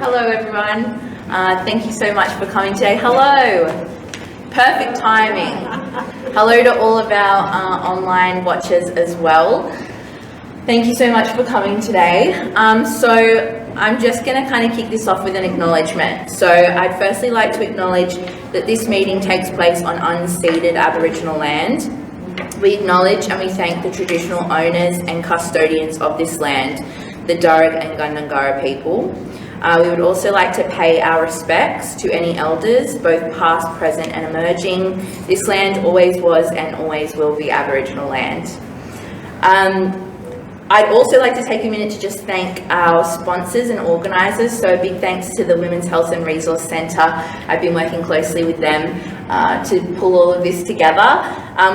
Hello everyone. Thank you so much for coming today. Hello. Perfect timing. Hello to all of our online watchers as well. Thank you so much for coming today. So I'm just going to kind of kick this off with an acknowledgement. So I'd firstly like to acknowledge that this meeting takes place on unceded Aboriginal land. We acknowledge and we thank the traditional owners and custodians of this land, the Darug and Gundungurra people. We would also like to pay our respects to any elders, both past, present and emerging. This land always was and always will be Aboriginal land. I'd also like to take a minute to just thank our sponsors and organisers. So a big thanks to the Women's Health and Resource Centre. I've been working closely with them to pull all of this together.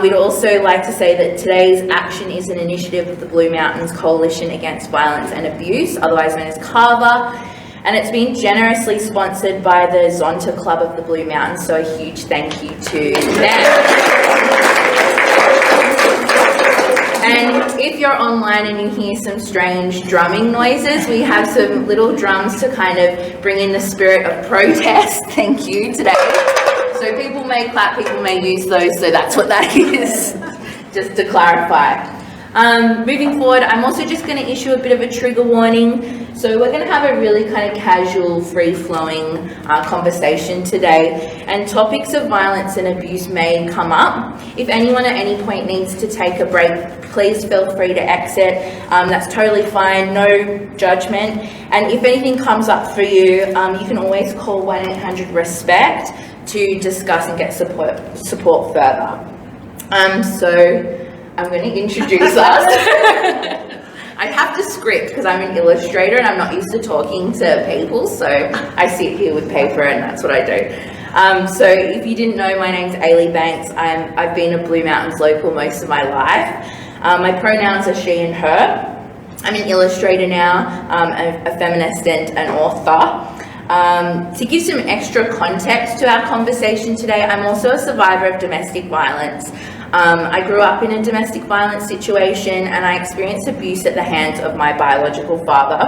We'd also like to say that today's action is an initiative of the Blue Mountains Coalition Against Violence and Abuse, otherwise known as CAVA, and it's been generously sponsored by the Zonta Club of the Blue Mountains, so a huge thank you to them. And if you're online and you hear some strange drumming noises, we have some little drums to kind of bring in the spirit of protest. Thank you today. So people may clap, people may use those, so that's what that is, just to clarify. Moving forward, I'm also just going to issue a bit of a trigger warning. So we're going to have a really kind of casual, free-flowing conversation today, and topics of violence and abuse may come up. If anyone at any point needs to take a break, please feel free to exit. That's totally fine, no judgment. And if anything comes up for you, you can always call 1-800-RESPECT to discuss and get support further. So I'm going to introduce us. I have to script because I'm an illustrator and I'm not used to talking to people, so I sit here with paper and that's what I do. So if you didn't know, my name's Ailie Banks. I've been a Blue Mountains local most of my life. My pronouns are she and her. I'm an illustrator now, a feminist and an author. To give some extra context to our conversation today, I'm also a survivor of domestic violence. I grew up in a domestic violence situation and I experienced abuse at the hands of my biological father.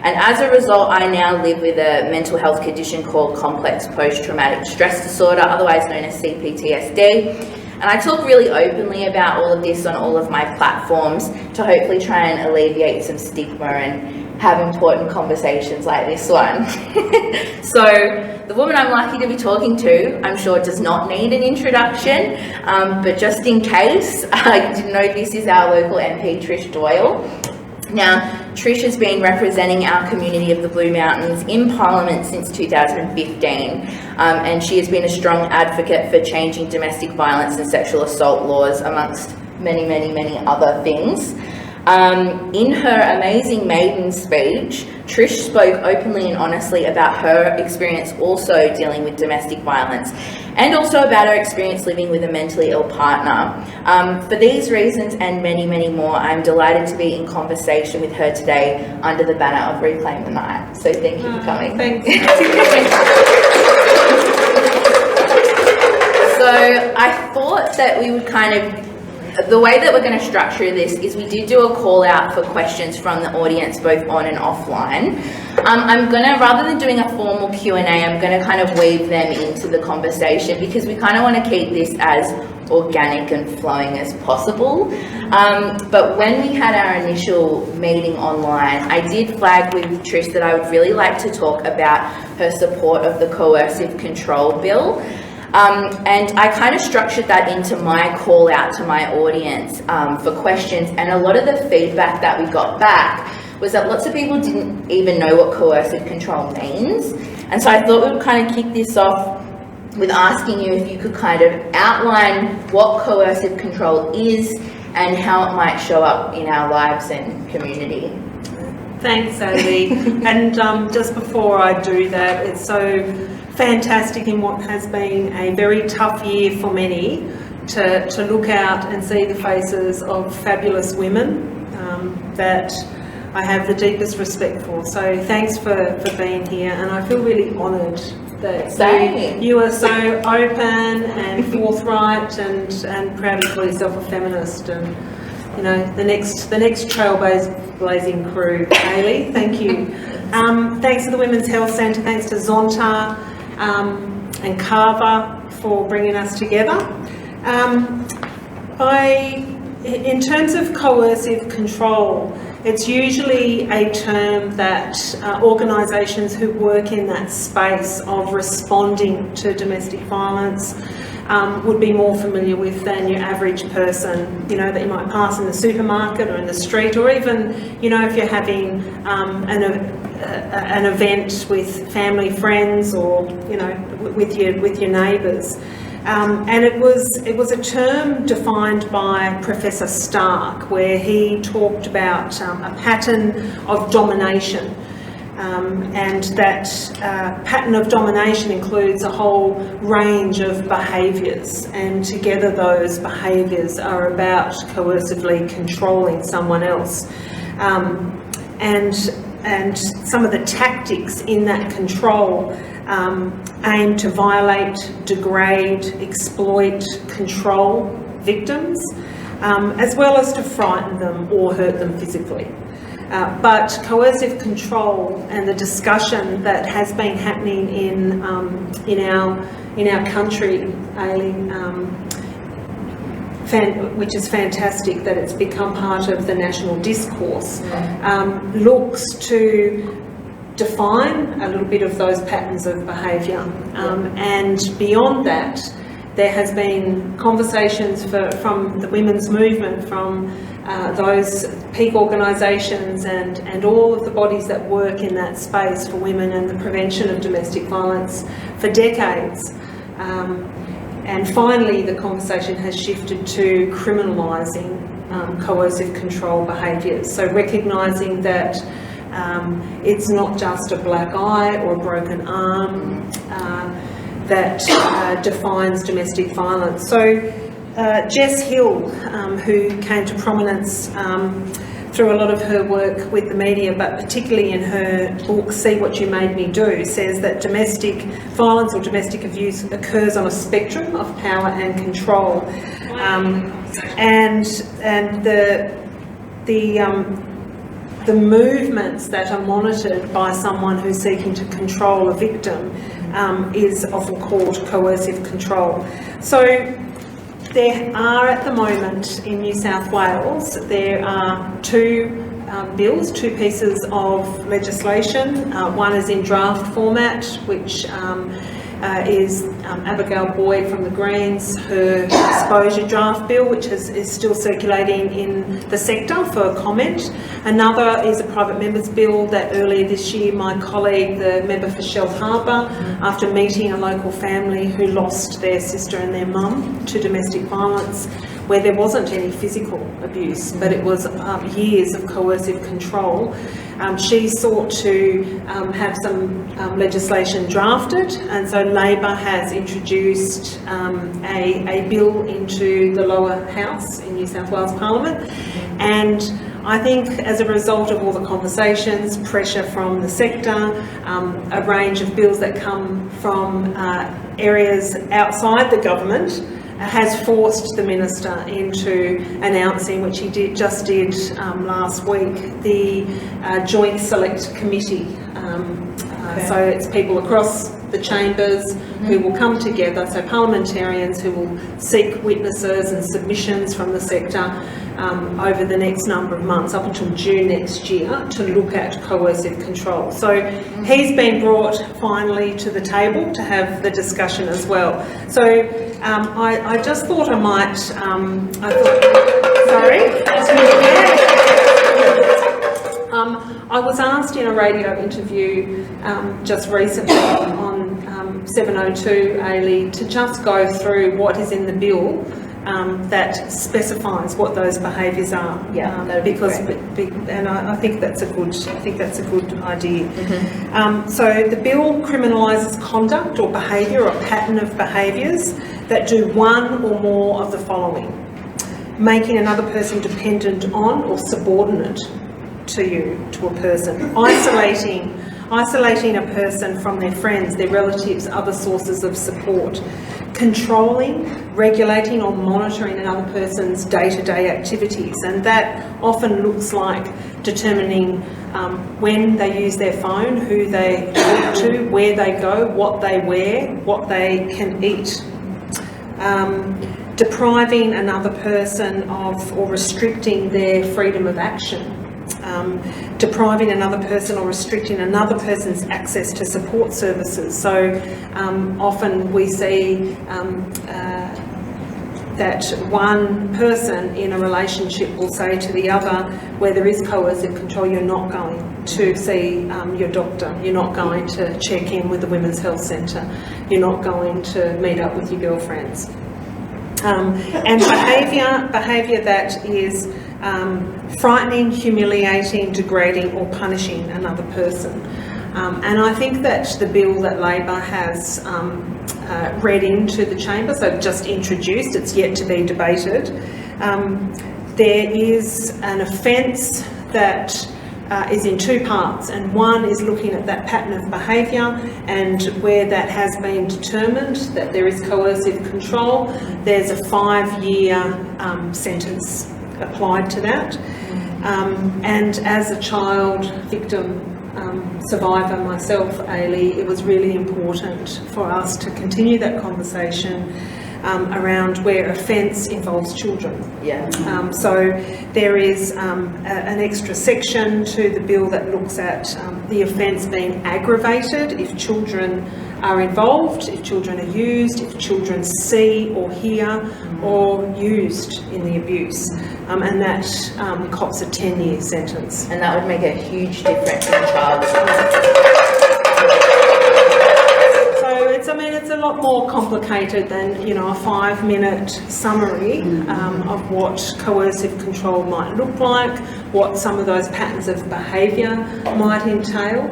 And as a result, I now live with a mental health condition called complex post-traumatic stress disorder, otherwise known as CPTSD. And I talk really openly about all of this on all of my platforms to hopefully try and alleviate some stigma and have important conversations like this one. So the woman I'm lucky to be talking to, I'm sure does not need an introduction, but just in case, I didn't know this is our local MP, Trish Doyle. Now, Trish has been representing our community of the Blue Mountains in Parliament since 2015, and she has been a strong advocate for changing domestic violence and sexual assault laws, amongst many, many, many other things. In her amazing maiden speech, Trish spoke openly and honestly about her experience also dealing with domestic violence, and also about her experience living with a mentally ill partner. For these reasons and many, many more, I'm delighted to be in conversation with her today under the banner of Reclaim the Night. So thank you for coming. Thanks. So I thought that we would kind of, the way that we're going to structure this is we did do a call out for questions from the audience, both on and offline. I'm going to, rather than doing a formal Q&A, I'm going to kind of weave them into the conversation because we kind of want to keep this as organic and flowing as possible. But when we had our initial meeting online, I did flag with Trish that I would really like to talk about her support of the coercive control bill. And I kind of structured that into my call out to my audience for questions, and a lot of the feedback that we got back was that lots of people didn't even know what coercive control means. And so I thought we would kind of kick this off with asking you if you could kind of outline what coercive control is and how it might show up in our lives and community. Thanks, Ailie. And just before I do that, it's so fantastic in what has been a very tough year for many to look out and see the faces of fabulous women that I have the deepest respect for. So thanks for being here, and I feel really honoured that you are so open and forthright and proud to call yourself a feminist. And you know, the next trailblazing crew. Ailie, thank you. Thanks to the Women's Health Centre, thanks to Zonta and Carver for bringing us together. In terms of coercive control, it's usually a term that organisations who work in that space of responding to domestic violence would be more familiar with than your average person, you know, that you might pass in the supermarket or in the street, or even, you know, if you're having an event with family, friends, or, you know, with your neighbours. And it was a term defined by Professor Stark, where he talked about a pattern of domination. And that pattern of domination includes a whole range of behaviours, and together those behaviours are about coercively controlling someone else. And some of the tactics in that control aim to violate, degrade, exploit, control victims, as well as to frighten them or hurt them physically. But coercive control and the discussion that has been happening in our country, Ailie, which is fantastic that it's become part of the national discourse, looks to define a little bit of those patterns of behaviour. And beyond that, there has been conversations from the women's movement, from those peak organisations and all of the bodies that work in that space for women and the prevention of domestic violence for decades. And finally, the conversation has shifted to criminalising coercive control behaviours. So recognising that it's not just a black eye or a broken arm that defines domestic violence. So Jess Hill, who came to prominence through a lot of her work with the media, but particularly in her book, See What You Made Me Do, says that domestic violence or domestic abuse occurs on a spectrum of power and control. And the movements that are monitored by someone who's seeking to control a victim is often called coercive control. So there are at the moment in New South Wales, there are two pieces of legislation. One is in draft format, which is Abigail Boyd from the Greens, her exposure draft bill, which is still circulating in the sector for comment. Another is a private member's bill that earlier this year my colleague, the member for Shell Harbour, after meeting a local family who lost their sister and their mum to domestic violence, where there wasn't any physical abuse, but it was years of coercive control. She sought to have some legislation drafted, and so Labor has introduced a bill into the lower house in New South Wales Parliament. And I think as a result of all the conversations, pressure from the sector, a range of bills that come from areas outside the government, has forced the Minister into announcing, which he just did last week, the Joint Select Committee. So it's people across the chambers who will come together, so parliamentarians who will seek witnesses and submissions from the sector over the next number of months, up until June next year, to look at coercive control. So he's been brought finally to the table to have the discussion as well. So I just thought I might, I was asked in a radio interview just recently on 702 Ailie to just go through what is in the bill that specifies what those behaviours are. Yeah, and I think that's a good idea. So the bill criminalises conduct or behaviour or pattern of behaviours that do one or more of the following: making another person dependent on or subordinate to a person, isolating a person from their friends, their relatives, other sources of support, controlling, regulating or monitoring another person's day-to-day activities, and that often looks like determining when they use their phone, who they talk to, where they go, what they wear, what they can eat. Depriving another person of or restricting their freedom of action. Depriving another person or restricting another person's access to support services. So often we see that one person in a relationship will say to the other, where there is coercive control, you're not going to see your doctor, you're not going to check in with the Women's Health Centre, you're not going to meet up with your girlfriends. And behaviour that is frightening, humiliating, degrading or punishing another person. And I think that the bill that Labor has read into the chamber, so just introduced, it's yet to be debated, there is an offence that is in two parts, and one is looking at that pattern of behaviour, and where that has been determined that there is coercive control, there's a 5-year sentence applied to that. And as a child victim survivor myself, Ailie, it was really important for us to continue that conversation around where offence involves children. So there is an extra section to the bill that looks at the offence being aggravated if children are involved, if children are used, if children see or hear or used in the abuse. And that cops a 10-year sentence. And that would make a huge difference in child. It's a lot more complicated than, you know, a 5-minute summary of what coercive control might look like, what some of those patterns of behaviour might entail.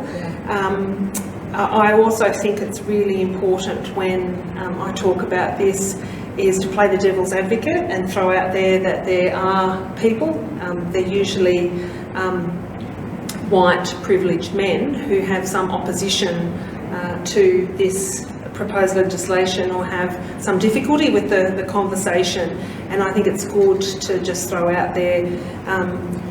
I also think it's really important when I talk about this is to play the devil's advocate and throw out there that there are people, they're usually white privileged men who have some opposition to this proposed legislation or have some difficulty with the conversation, and I think it's good to just throw out there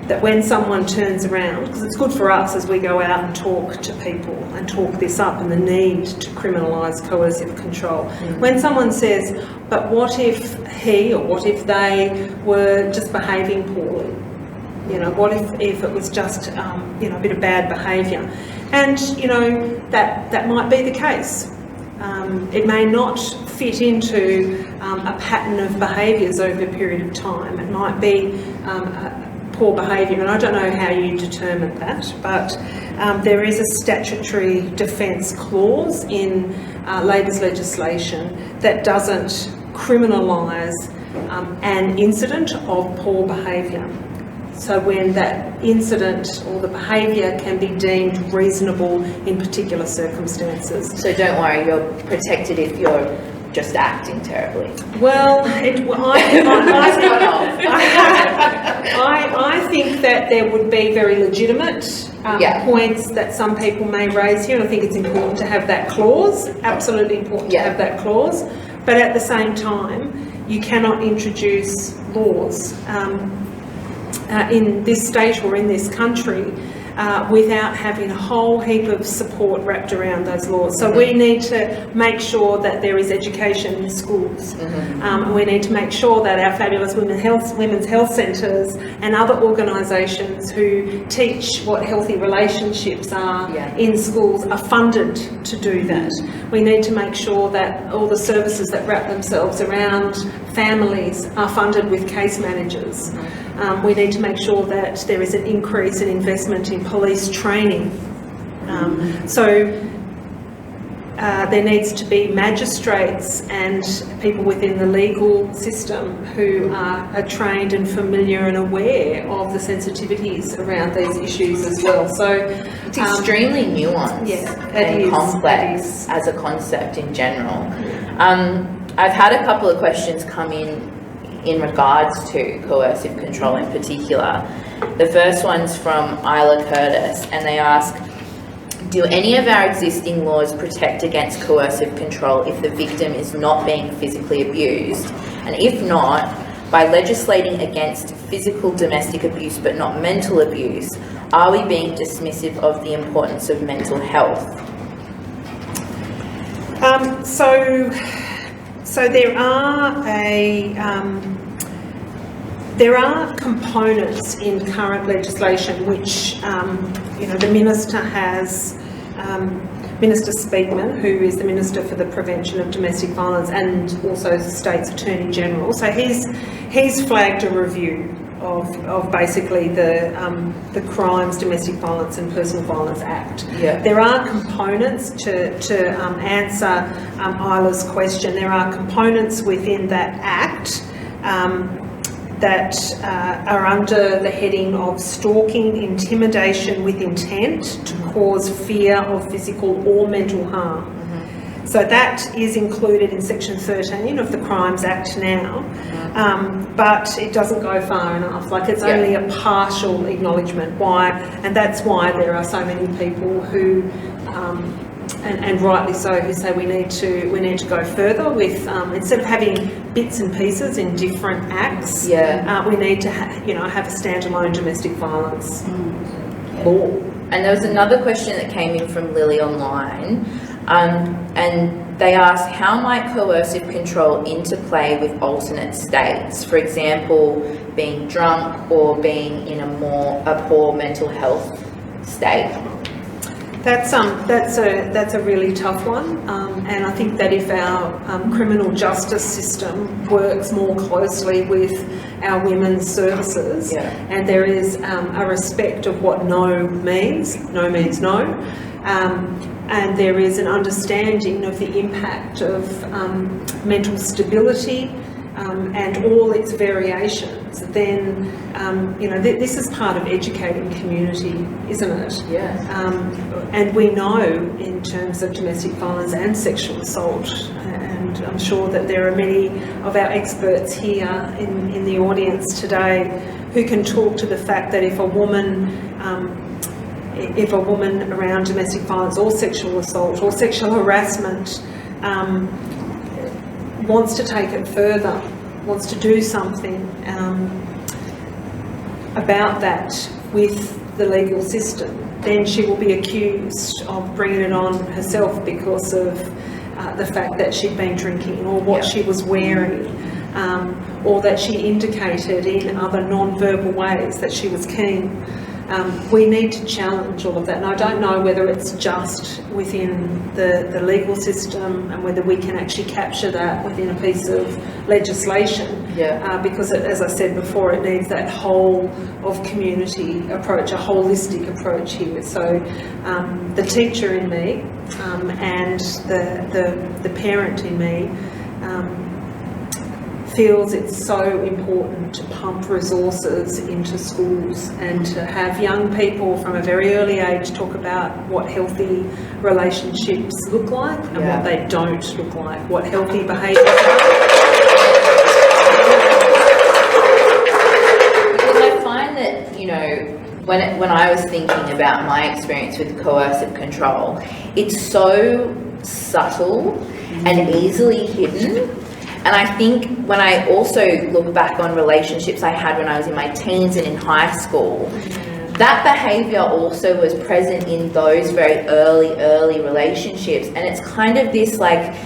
that when someone turns around, because it's good for us as we go out and talk to people and talk this up and the need to criminalise coercive control, when someone says, but what if he or what if they were just behaving poorly? You know, what if it was just, you know, a bit of bad behaviour? And, you know, that might be the case. It may not fit into a pattern of behaviours over a period of time. It might be poor behaviour, and I don't know how you determine that, but there is a statutory defence clause in Labor's legislation that doesn't criminalise an incident of poor behaviour. So when that incident or the behaviour can be deemed reasonable in particular circumstances. So don't worry, you're protected if you're just acting terribly. Well, I think that there would be very legitimate points that some people may raise here, and I think it's important to have that clause, absolutely important to have that clause, but at the same time, you cannot introduce laws in this state or in this country without having a whole heap of support wrapped around those laws. So we need to make sure that there is education in schools. We need to make sure that our fabulous women's health centres and other organisations who teach what healthy relationships are in schools are funded to do that. We need to make sure that all the services that wrap themselves around families are funded with case managers. We need to make sure that there is an increase in investment in police training. There needs to be magistrates and people within the legal system who are trained and familiar and aware of the sensitivities around these issues as well. So it's extremely nuanced and complex as a concept in general. I've had a couple of questions come in regards to coercive control in particular. The first one's from Isla Curtis, and they ask, Do any of our existing laws protect against coercive control if the victim is not being physically abused? And if not, by legislating against physical domestic abuse but not mental abuse, are we being dismissive of the importance of mental health? So there are components in current legislation which the Minister has, Minister Speakman, who is the Minister for the Prevention of Domestic Violence, and also State's Attorney General. So he's flagged a review of basically the Crimes, Domestic Violence and Personal Violence Act. Yeah. There are components to answer Isla's question. There are components within that Act that are under the heading of stalking, intimidation with intent to cause fear of physical or mental harm. So that is included in Section 13 of the Crimes Act now, but it doesn't go far enough. Like, it's only a partial acknowledgement. Why? And that's why there are so many people who, and rightly so, who say we need to go further with, instead of having bits and pieces in different acts, we need to have a standalone domestic violence law. And there was another question that came in from Lily online. And they asked, how might coercive control interplay with alternate states? For example, being drunk or being in a poor mental health state. That's a really tough one, and I think that if our criminal justice system works more closely with our women's services, and there is a respect of what no means no, and there is an understanding of the impact of mental stability and all its variations, then this is part of educating community, isn't it? And we know in terms of domestic violence and sexual assault, and I'm sure that there are many of our experts here in the audience today who can talk to the fact that if a woman around domestic violence or sexual assault or sexual harassment wants to take it further, wants to do something about that with the legal system, then she will be accused of bringing it on herself because of the fact that she'd been drinking or what she was wearing, or that she indicated in other non-verbal ways that she was keen. We need to challenge all of that, and I don't know whether it's just within the legal system and whether we can actually capture that within a piece of legislation, because as I said before, it needs that whole of community approach, a holistic approach here. So the teacher in me and the parent in me feels it's so important to pump resources into schools and to have young people from a very early age talk about what healthy relationships look like and what they don't look like, what healthy behaviours are. Because I find that, when I was thinking about my experience with coercive control, it's so subtle and easily hidden. And I think when I also look back on relationships I had when I was in my teens and in high school, that behaviour also was present in those very early relationships. And it's kind of this like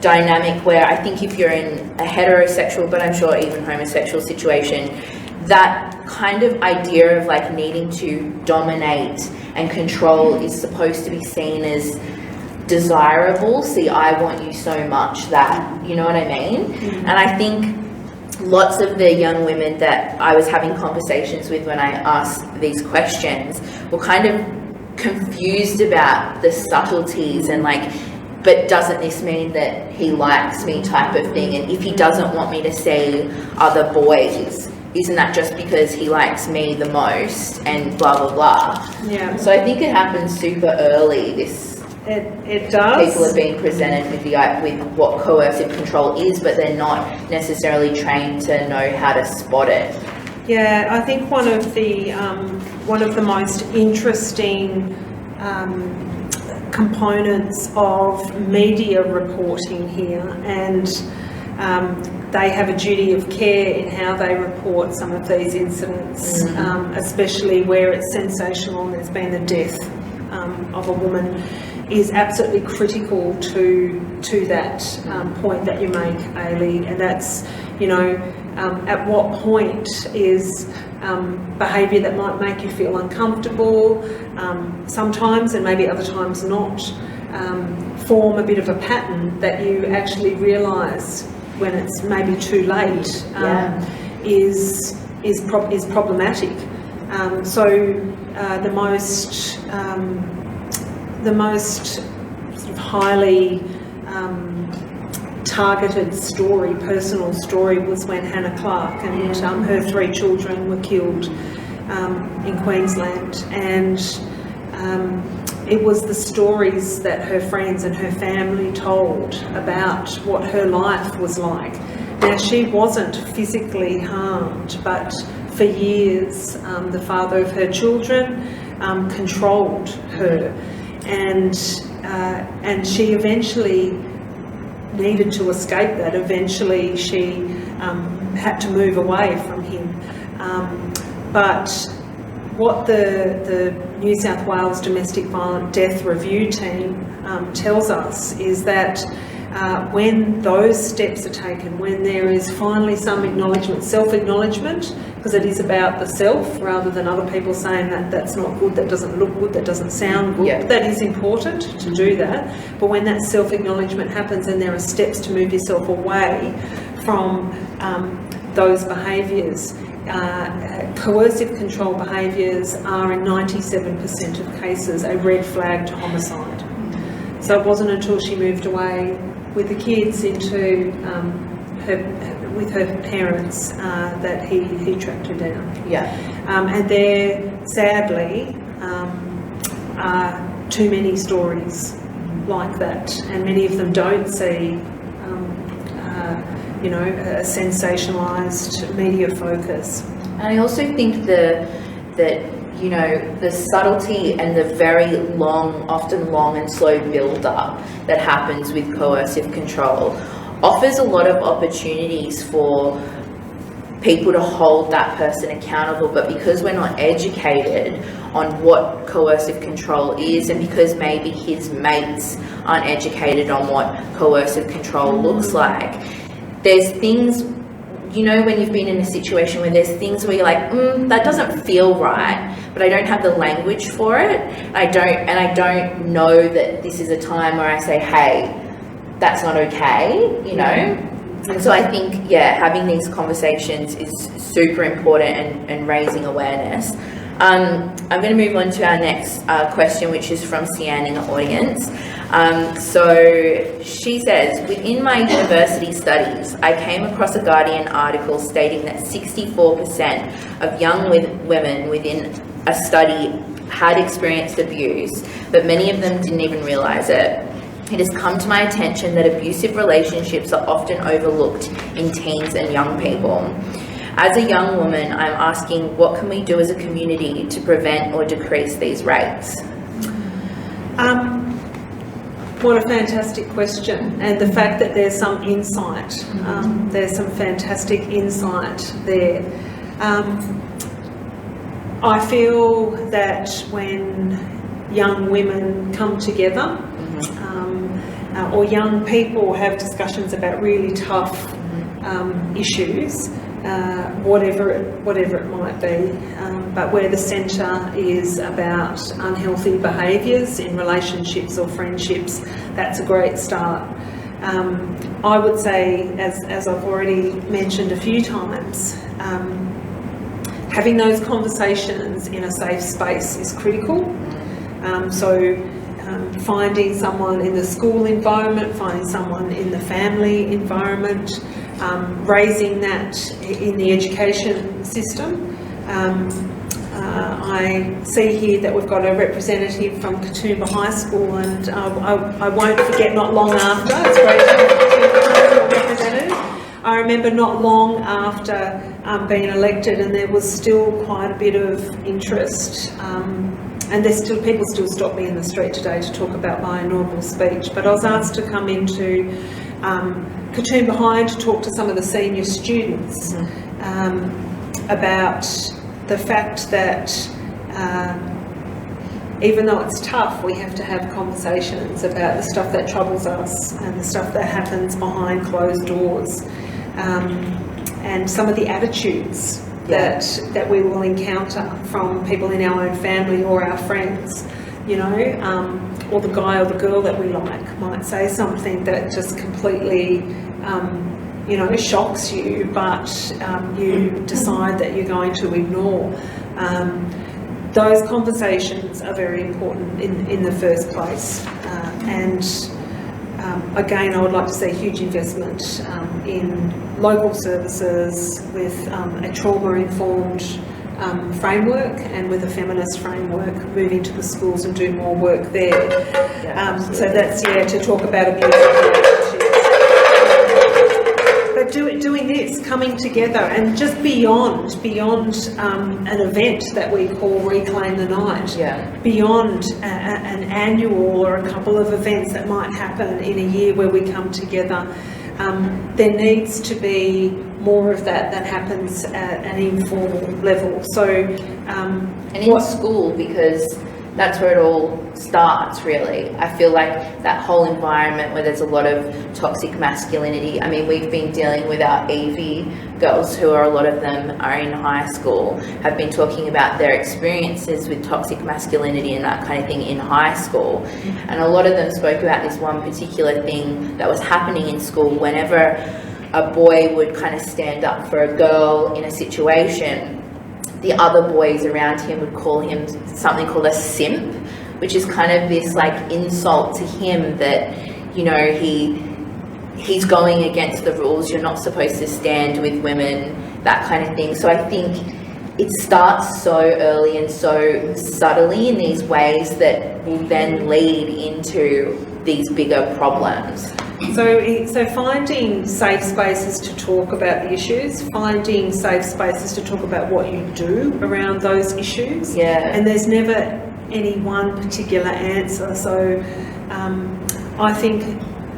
dynamic where I think if you're in a heterosexual, but I'm sure even homosexual situation, that kind of idea of like needing to dominate and control is supposed to be seen as desirable. See, I want you so much that, you know what I mean? And I think lots of the young women that I was having conversations with when I asked these questions were kind of confused about the subtleties and like, but doesn't this mean that he likes me type of thing? And if he doesn't want me to see other boys, isn't that just because he likes me the most and blah, blah, blah? So I think it happens super early, It does. People are being presented with what coercive control is, but they're not necessarily trained to know how to spot it. Yeah, I think one of the most interesting components of media reporting here, and they have a duty of care in how they report some of these incidents, especially where it's sensational and there's been the death of a woman, is absolutely critical to that point that you make, Ailie, and that's, you know, at what point is behaviour that might make you feel uncomfortable, sometimes and maybe other times not, form a bit of a pattern that you actually realise when it's maybe too late, is problematic. So the most sort of highly targeted story, personal story, was when Hannah Clark and her 3 children were killed in Queensland, and it was the stories that her friends and her family told about what her life was like. Now, she wasn't physically harmed, but for years the father of her children controlled her, and she eventually needed to escape that. Eventually she had to move away from him. But what the New South Wales Domestic Violent Death Review team tells us is that when those steps are taken, when there is finally some acknowledgement, self-acknowledgement, because it is about the self rather than other people saying that that's not good, that doesn't look good, that doesn't sound good. That is important to do that, but when that self-acknowledgement happens and there are steps to move yourself away from those behaviours, coercive control behaviours are in 97% of cases a red flag to homicide. So it wasn't until she moved away with the kids into with her parents that he tracked her down. And there, sadly, are too many stories like that, and many of them don't see you know, a sensationalised media focus. And I also think that you know, the subtlety and the very long, often long and slow build-up that happens with coercive control offers a lot of opportunities for people to hold that person accountable, but because we're not educated on what coercive control is, and because maybe his mates aren't educated on what coercive control looks like, there's things, you know, when you've been in a situation where there's things where you're like, that doesn't feel right, but I don't have the language for it. I don't know that this is a time where I say, hey, that's not okay, you know? And so I think, having these conversations is super important and raising awareness. I'm going to move on to our next question, which is from Sian in the audience. So she says, within my university studies, I came across a Guardian article stating that 64% of young women within a study had experienced abuse, but many of them didn't even realise it. It has come to my attention that abusive relationships are often overlooked in teens and young people. As a young woman, I'm asking, what can we do as a community to prevent or decrease these rates? What a fantastic question, and the fact that there's some insight, there's some fantastic insight there. I feel that when young women come together, or young people have discussions about really tough issues, whatever it might be, but where the centre is about unhealthy behaviours in relationships or friendships, that's a great start. I would say, as I've already mentioned a few times, having those conversations in a safe space is critical. Finding someone in the school environment, finding someone in the family environment, raising that in the education system. I see here that we've got a representative from Katoomba High School, and I won't forget not long after, it's great to have a Katoomba High School representative. I remember not long after being elected, and there was still quite a bit of interest and there's still people still stop me in the street today to talk about my inaugural speech, but I was asked to come into Katoon Behind to talk to some of the senior students about the fact that even though it's tough, we have to have conversations about the stuff that troubles us and the stuff that happens behind closed doors, and some of the attitudes that we will encounter from people in our own family or our friends, you know, or the guy or the girl that we like might say something that just completely, you know, shocks you, but you decide that you're going to ignore. Those conversations are very important in the first place, and again, I would like to see huge investment in local services with a trauma-informed framework and with a feminist framework, moving to the schools and do more work there. So that's, to talk about abuse of relationships. But doing this, coming together, and just beyond an event that we call Reclaim the Night, beyond an annual or a couple of events that might happen in a year where we come together, there needs to be more of that happens at an informal level. So, and in school, because that's where it all starts, really. I feel like that whole environment where there's a lot of toxic masculinity. I mean, we've been dealing with our Evie girls, who are, a lot of them are in high school, have been talking about their experiences with toxic masculinity and that kind of thing in high school. And a lot of them spoke about this one particular thing that was happening in school. Whenever a boy would kind of stand up for a girl in a situation, the other boys around him would call him something called a simp, which is kind of this like insult to him that, you know, he's going against the rules, you're not supposed to stand with women, that kind of thing. So I think it starts so early and so subtly in these ways that will then lead into these bigger problems. So finding safe spaces to talk about the issues, finding safe spaces to talk about what you do around those issues. And there's never any one particular answer. So I think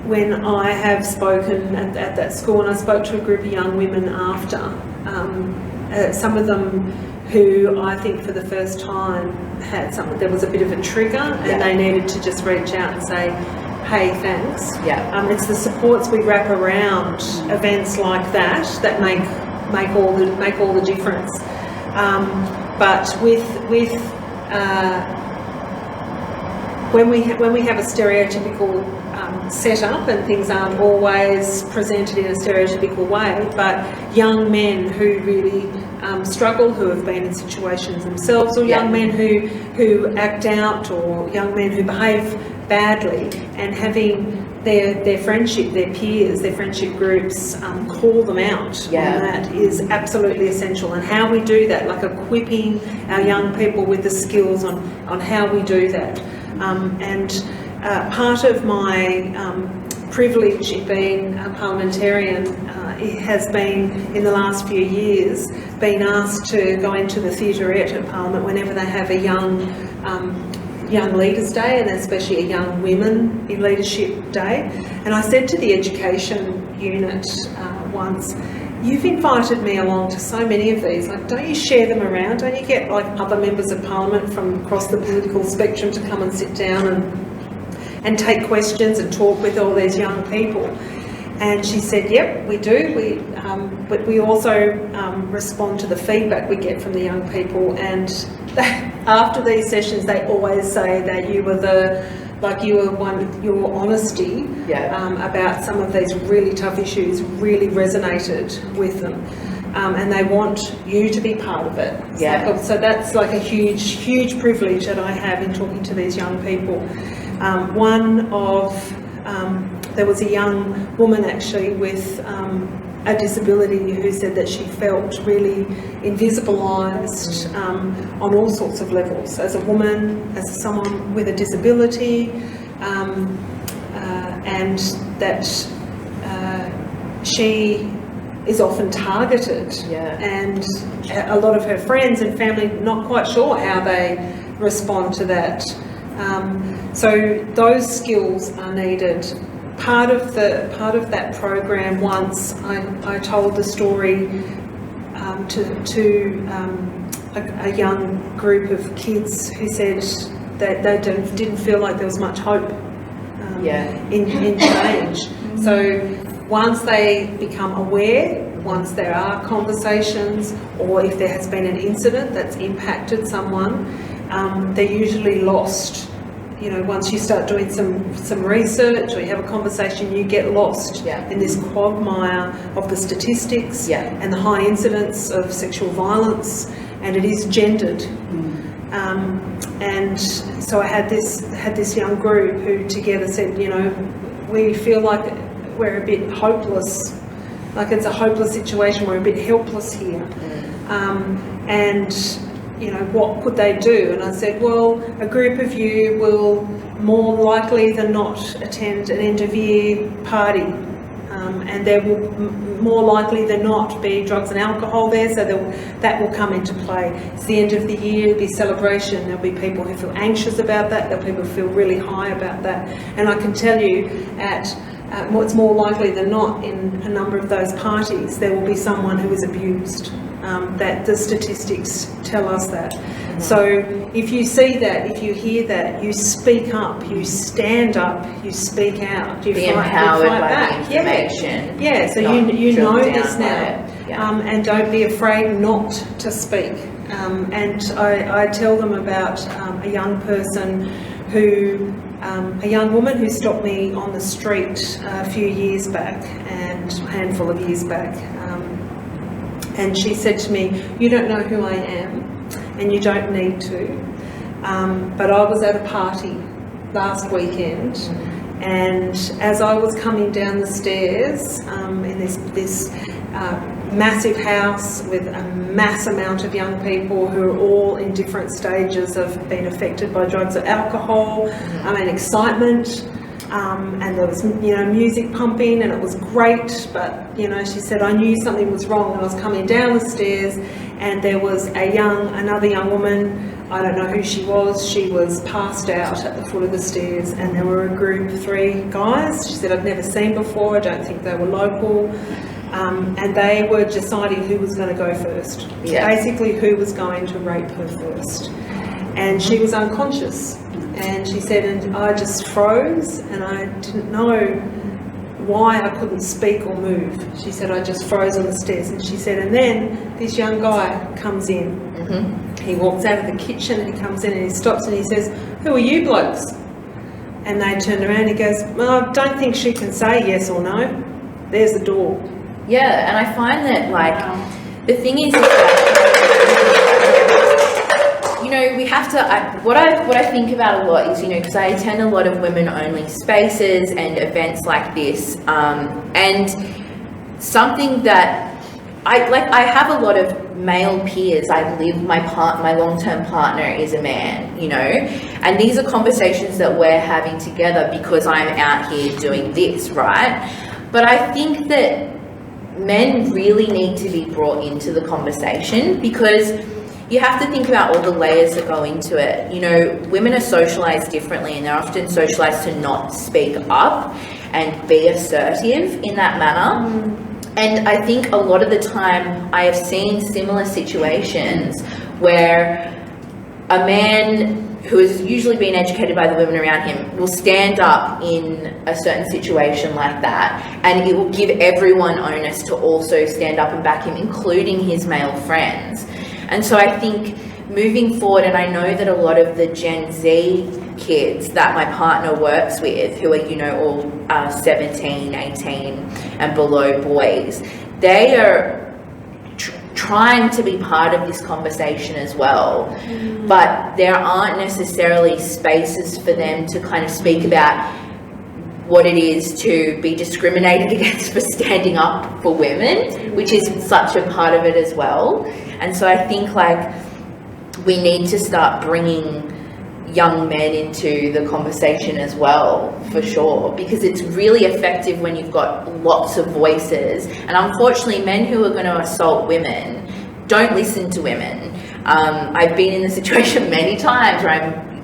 when I have spoken at that school, and I spoke to a group of young women after, some of them who I think for the first time had something, there was a bit of a trigger, and they needed to just reach out and say, hey, thanks. It's the supports we wrap around events like that make all the difference. But when we have a stereotypical setup, and things aren't always presented in a stereotypical way, but young men who really struggle, who have been in situations themselves, or young men who act out, or young men who behave badly, and having their friendship, their peers, their friendship groups call them out on that is absolutely essential. And how we do that, like equipping our young people with the skills on how we do that. Part of my privilege in being a parliamentarian has been, in the last few years, been asked to go into the theaterette at Parliament whenever they have a young Leaders Day, and especially a Young Women in Leadership Day. And I said to the education unit once, you've invited me along to so many of these, like, don't you share them around? Don't you get like other members of Parliament from across the political spectrum to come and sit down and take questions and talk with all these young people? And she said, yep, we do. But we also respond to the feedback we get from the young people. And after these sessions, they always say that your honesty about some of these really tough issues really resonated with them. And they want you to be part of it. So that's like a huge privilege that I have in talking to these young people. There was a young woman actually with a disability who said that she felt really invisibilised on all sorts of levels, as a woman, as someone with a disability, and that she is often targeted, Yeah. and a lot of her friends and family not quite sure how they respond to that. So those skills are needed. Part of that program, once I told the story to a young group of kids who said that they didn't feel like there was much hope in change. So once they become aware, once there are conversations, or if there has been an incident that's impacted someone, they're usually lost. You know, once you start doing some research or you have a conversation, you get lost in this quagmire of the statistics and the high incidence of sexual violence, and it is gendered. And so I had this young group who together said, you know, we feel like we're a bit hopeless, like it's a hopeless situation, we're a bit helpless here. And you know, what could they do? And I said, well, a group of you will more likely than not attend an end of year party, and there will more likely than not be drugs and alcohol there, so that will come into play. It's the end of the year, it'll be celebration, there'll be people who feel anxious about that, there'll be people who feel really high about that. And I can tell you what's more likely than not in a number of those parties, there will be someone who is abused. That the statistics tell us that. So if you see that, if you hear that, you speak up, you stand up, you speak out, you be fight, empowered by back. the information. Yeah, so you know this now, and don't be afraid not to speak. And I tell them about a young person a young woman who stopped me on the street a few years back, and a handful of years back. And she said to me, you don't know who I am, and you don't need to. But I was at a party last weekend, and as I was coming down the stairs in this massive house with a mass amount of young people who are all in different stages of being affected by drugs or alcohol, and excitement. And there was, you know, music pumping, and it was great, but, you know, she said, I knew something was wrong when I was coming down the stairs, and there was another young woman, I don't know who she was passed out at the foot of the stairs, and there were a group of 3 guys, she said, I'd never seen before, I don't think they were local, and they were deciding who was going to go first, basically who was going to rape her first, and she was unconscious. And she said, and I just froze, and I didn't know why I couldn't speak or move. She said, I just froze on the stairs. And she said, and then this young guy comes in. He walks out of the kitchen, and he comes in, and he stops, and he says, who are you blokes? And they turned around, and he goes, well, I don't think she can say yes or no. There's the door. Yeah, and I find that, like, the thing is that, you know, we have to, what I think about a lot is, you know, because I attend a lot of women-only spaces and events like this, and something that I have a lot of male peers. My long-term partner is a man, you know, and these are conversations that we're having together because I'm out here doing this, right? But I think that men really need to be brought into the conversation, because you have to think about all the layers that go into it. You know, women are socialised differently, and they're often socialised to not speak up and be assertive in that manner. And I think a lot of the time I have seen similar situations where a man who has usually been educated by the women around him will stand up in a certain situation like that, and it will give everyone onus to also stand up and back him, including his male friends. And so I think moving forward, and I know that a lot of the Gen Z kids that my partner works with, who are, you know, all 17, 18 and below boys, they are trying to be part of this conversation as well, but there aren't necessarily spaces for them to kind of speak about what it is to be discriminated against for standing up for women, which is such a part of it as well. And so I think, like, we need to start bringing young men into the conversation as well, for sure, because it's really effective when you've got lots of voices. And unfortunately, men who are going to assault women don't listen to women. I've been in the situation many times where I'm,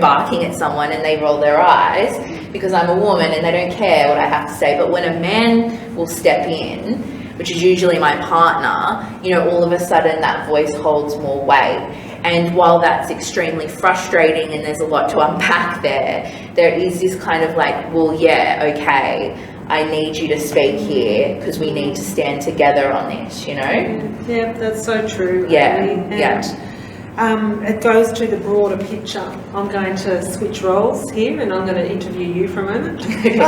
barking at someone and they roll their eyes because I'm a woman and they don't care what I have to say. But when a man will step in, which is usually my partner, all of a sudden that voice holds more weight. And while that's extremely frustrating and there's a lot to unpack there is this kind of like, well, yeah, okay, I need you to speak here because we need to stand together on this, Yeah, that's so true. Yeah, Ailie. And it goes to the broader picture. I'm going to switch roles here and I'm going to interview you for a moment. No,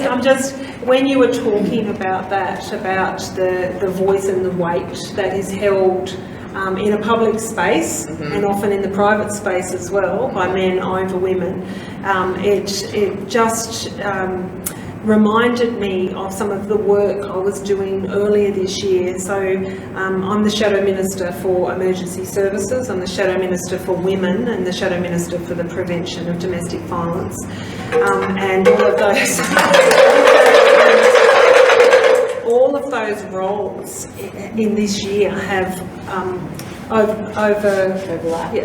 I'm just, when you were talking about that, about the voice and the weight that is held in a public space and often in the private space as well by men over women, it just reminded me of some of the work I was doing earlier this year. So I'm the Shadow Minister for Emergency Services, I'm the Shadow Minister for Women and the Shadow Minister for the Prevention of Domestic Violence, and all of those roles in this year have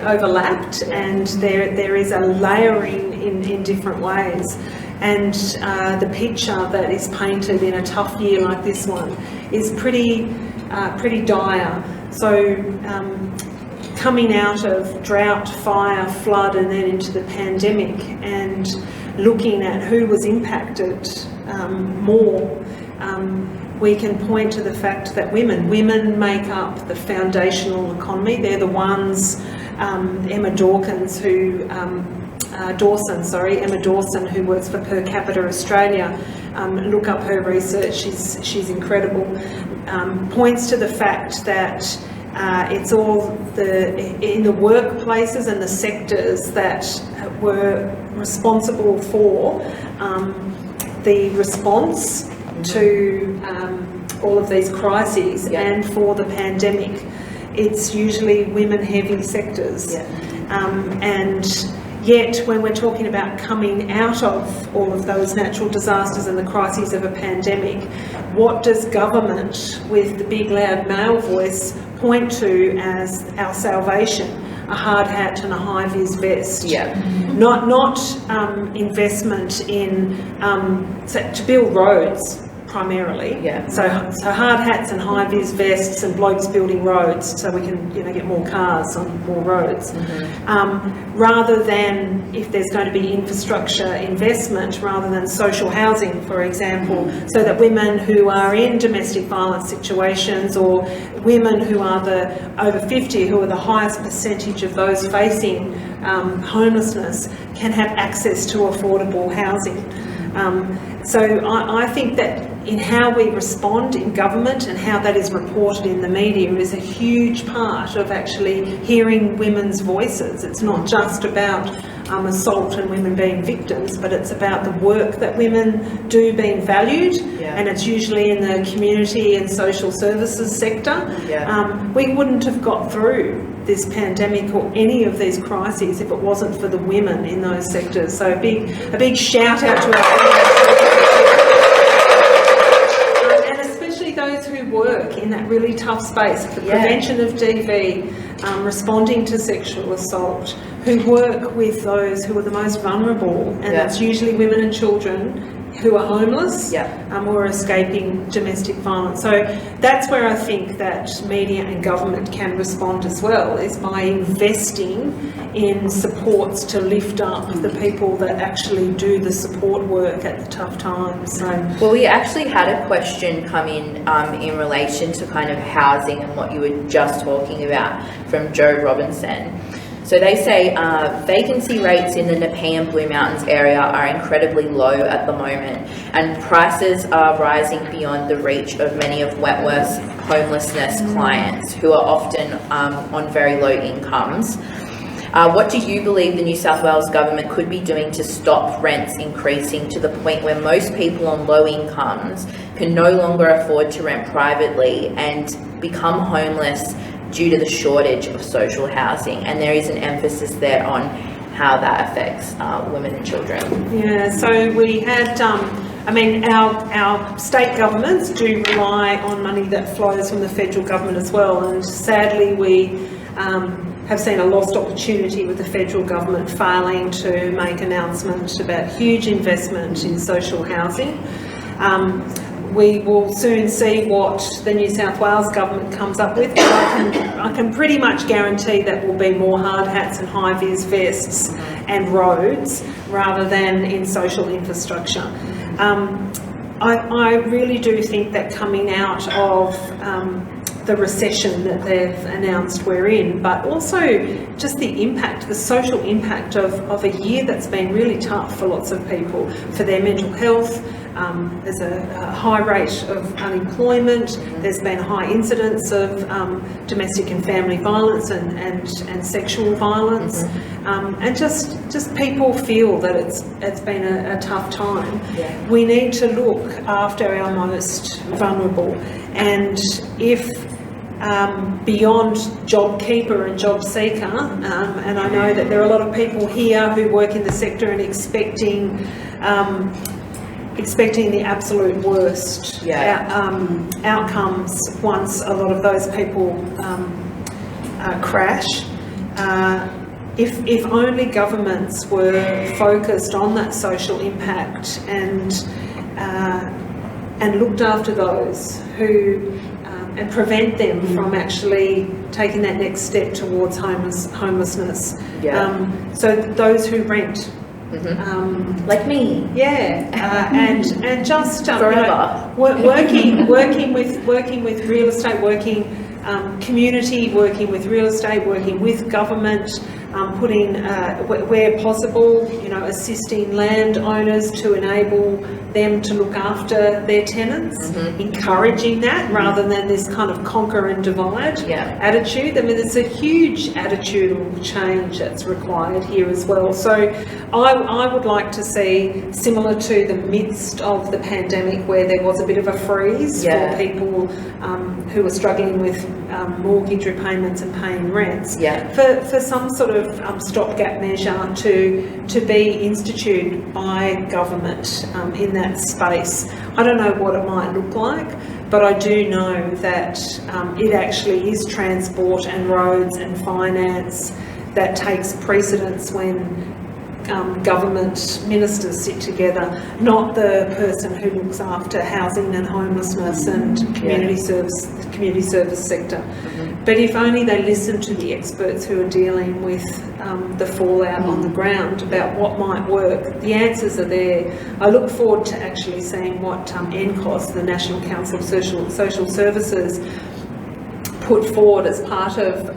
overlapped, and there is a layering in different ways. And the picture that is painted in a tough year like this one is pretty dire. So coming out of drought, fire, flood, and then into the pandemic, and looking at who was impacted more, we can point to the fact that women make up the foundational economy. They're the ones, Emma Dawson, who works for Per Capita Australia, look up her research, she's incredible, points to the fact that it's all in the workplaces and the sectors that were responsible for the response to all of these crises and for the pandemic. It's usually women-heavy sectors. And yet, when we're talking about coming out of all of those natural disasters and the crises of a pandemic, what does government, with the big loud male voice, point to as our salvation? A hard hat and a high-vis vest. Not investment in to build roads primarily. So hard hats and high-vis vests and blokes building roads so we can get more cars on more roads. Rather than, if there's going to be infrastructure investment, rather than social housing, for example, so that women who are in domestic violence situations, or women who are over 50, who are the highest percentage of those facing homelessness, can have access to affordable housing. So I think that in how we respond in government and how that is reported in the media is a huge part of actually hearing women's voices. It's not just about assault and women being victims, but it's about the work that women do being valued, and it's usually in the community and social services sector. We wouldn't have got through this pandemic or any of these crises if it wasn't for the women in those sectors. So a big shout out to our and especially those who work in that really tough space, the prevention of DV, responding to sexual assault, who work with those who are the most vulnerable, and that's usually women and children who are homeless or escaping domestic violence. So that's where I think that media and government can respond as well, is by investing in supports to lift up the people that actually do the support work at the tough times. So, well, we actually had a question come in relation to kind of housing and what you were just talking about from Joe Robinson. So they say vacancy rates in the Nepean Blue Mountains area are incredibly low at the moment, and prices are rising beyond the reach of many of Wentworth's homelessness clients, who are often on very low incomes. What do you believe the New South Wales government could be doing to stop rents increasing to the point where most people on low incomes can no longer afford to rent privately and become homeless due to the shortage of social housing, and there is an emphasis there on how that affects women and children. Yeah, so we had, our state governments do rely on money that flows from the federal government as well, and sadly we have seen a lost opportunity with the federal government failing to make announcements about huge investment in social housing. We will soon see what the New South Wales government comes up with, but I can pretty much guarantee that will be more hard hats and high-vis vests and roads rather than in social infrastructure. I really do think that coming out of the recession that they've announced we're in, but also just the impact, the social impact of a year that's been really tough for lots of people, for their mental health. There's a high rate of unemployment, there's been a high incidence of domestic and family violence and sexual violence, and just people feel that it's been a tough time. Yeah. We need to look after our most vulnerable, and if beyond JobKeeper and JobSeeker, and I know that there are a lot of people here who work in the sector and expecting the absolute worst outcomes once a lot of those people crash. If only governments were focused on that social impact and looked after those who and prevent them from actually taking that next step towards homelessness. Yeah. So those who rent. Mm-hmm. Like me. Yeah, and just forever. Working with real estate, community, working with real estate, working with government, putting where possible, assisting landowners to enable them to look after their tenants, encouraging that rather than this kind of conquer and divide attitude. I mean, there's a huge attitudinal change that's required here as well. So I would like to see, similar to the midst of the pandemic where there was a bit of a freeze for people who were struggling with mortgage repayments and paying rents, for some sort of stopgap measure to be instituted by government in that space. I don't know what it might look like, but I do know that it actually is transport and roads and finance that takes precedence when government ministers sit together, not the person who looks after housing and homelessness and community service sector. But if only they listen to the experts who are dealing with the fallout on the ground about what might work. The answers are there. I look forward to actually seeing what NCOS, the National Council of Social Services, put forward as part of